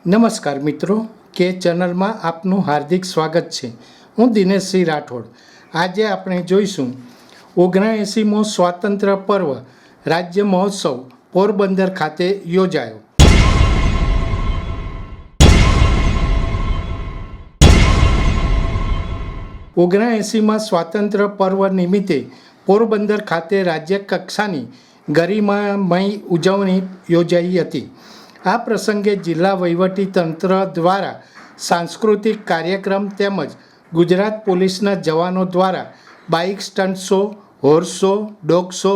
નમસ્કાર મિત્રો, કે ચેનલમાં આપનું હાર્દિક સ્વાગત છે। હું દિનેશસિંહ રાઠોડ। આજે આપણે જોઈશું 79મો સ્વાતંત્ર્ય પર્વ રાજ્ય મહોત્સવ પોરબંદર ખાતે યોજાયો। ઓગણએંસીમાં સ્વાતંત્ર્ય પર્વ નિમિત્તે પોરબંદર ખાતે રાજ્ય કક્ષાની ગરિમામય ઉજવણી યોજાઈ હતી। આ પ્રસંગે જિલ્લા વહીવટી તંત્ર દ્વારા સાંસ્કૃતિક કાર્યક્રમ તેમજ ગુજરાત પોલીસના જવાનો દ્વારા bike stunt show, horse show, dog show,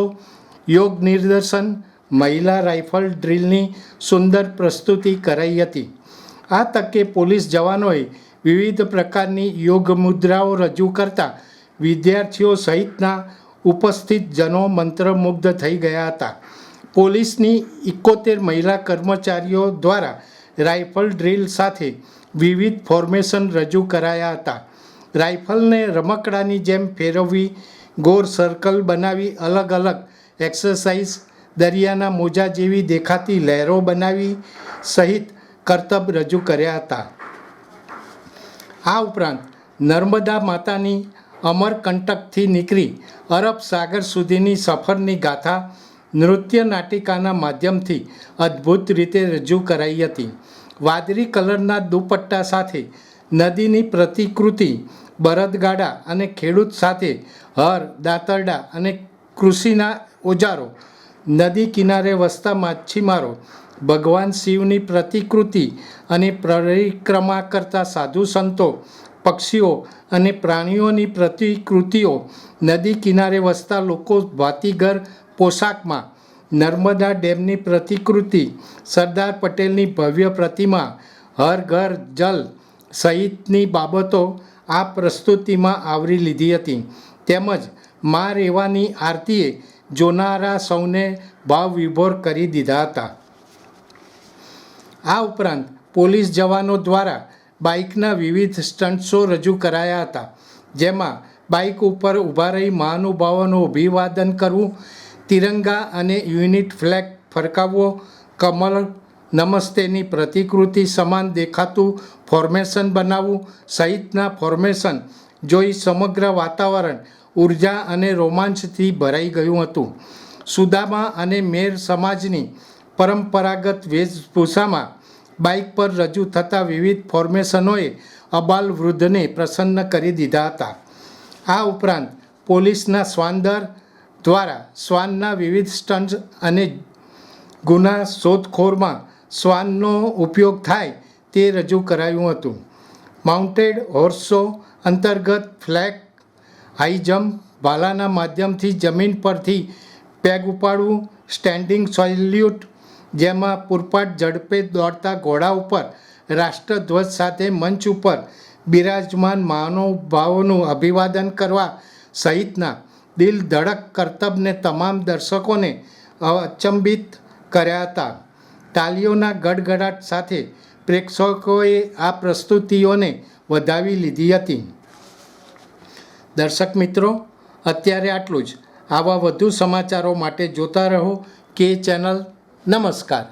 યોગ નિદર્શન, મહિલા રાઇફલ ડ્રીલની સુંદર પ્રસ્તુતિ કરાઈ હતી। આ તકે પોલીસ જવાનોએ વિવિધ પ્રકારની યોગ મુદ્રાઓ રજૂ કરતા વિદ્યાર્થીઓ સહિતના ઉપસ્થિત જનો મંત્રમુગ્ધ થઈ ગયા હતા। પોલીસની 71 મહિલા કર્મચારીઓ દ્વારા રાઇફલ ડ્રીલ સાથે વિવિધ ફોર્મેશન રજૂ કરાયા હતા। રાઇફલને રમકડાની જેમ ફેરવવી, ગોળ સર્કલ બનાવી અલગ અલગ એક્સરસાઇઝ, દરિયાના મોજા જેવી દેખાતી લહેરો બનાવી સહિત કરતબ રજૂ કર્યા હતા। આ ઉપરાંત નર્મદા માતાની અમરકંટકથી નીકળી અરબ સાગર સુધીની સફરની ગાથા નૃત્ય નાટિકાના માધ્યમથી અદ્ભુત રીતે રજૂ કરાઈ હતી। વાદળી કલરના દુપટ્ટા સાથે નદીની પ્રતિકૃતિ, બળદગાડા અને ખેડૂત સાથે હર, દાંતરડા અને કૃષિના ઓજારો, નદી કિનારે વસતા માછીમારો, ભગવાન શિવની પ્રતિકૃતિ અને પરિક્રમા કરતા સાધુ સંતો, પક્ષીઓ અને પ્રાણીઓની પ્રતિકૃતિઓ, નદી કિનારે વસતા લોકો ભાતીગર પોશાકમાં, નર્મદા ડેમની પ્રતિકૃતિ, સરદાર પટેલની ભવ્ય પ્રતિમા, હર ઘર જલ સહિતની બાબતો આ પ્રસ્તુતિમાં આવરી લીધી હતી। તેમજ મા રેવાની આરતીએ જોનારા સૌને ભાવ વિભોર કરી દીધા હતા। આ ઉપરાંત પોલીસ જવાનો દ્વારા બાઇકના વિવિધ સ્ટન્ટ શો રજૂ કરાયા હતા, જેમાં બાઇક ઉપર ઊભા રહી મહાનુભાવોનું અભિવાદન કરવું, તિરંગા અને યુનિટ ફ્લેગ ફરકાવવો, કમળ નમસ્તેની પ્રતિકૃતિ સમાન દેખાતું ફોર્મેશન બનાવવું સહિતના ફોર્મેશન જોઈ સમગ્ર વાતાવરણ ઉર્જા અને રોમાંચથી ભરાઈ ગયું હતું। સુદામા અને મેર સમાજની પરંપરાગત વેશભૂષામાં બાઇક પર રજૂ થતા વિવિધ ફોર્મેશનોએ અબાલ વૃદ્ધને પ્રસન્ન કરી દીધા હતા। આ ઉપરાંત પોલીસના શ્વાનદળ દ્વારા શ્વાનના વિવિધ સ્ટન્ટ્સ અને ગુના શોધખોળમાં શ્વાનનો ઉપયોગ થાય તે રજૂ કરાયું હતું। માઉન્ટેડ હોર્સ શો અંતર્ગત ફ્લેગ, હાઈ જમ્પ, ભાલાના માધ્યમથી જમીન પરથી પેગ ઉપાડવું, સ્ટેન્ડિંગ સેલ્યુટ, જેમાં પૂરપાટ ઝડપે દોડતા ઘોડા ઉપર રાષ્ટ્રધ્વજ સાથે મંચ ઉપર બિરાજમાન મહાનુભાવોનું અભિવાદન કરવા સહિતના દિલ ધડક કરતબને તમામ દર્શકોને અચંબિત કર્યા હતા। તાલીઓના ગડગડાટ સાથે પ્રેક્ષકોએ આ પ્રસ્તુતિઓને વધાવી લીધી હતી। દર્શક મિત્રો, અત્યારે આટલું જ। આવા વધુ સમાચારો માટે જોતા રહો કે ચેનલ। નમસ્કાર।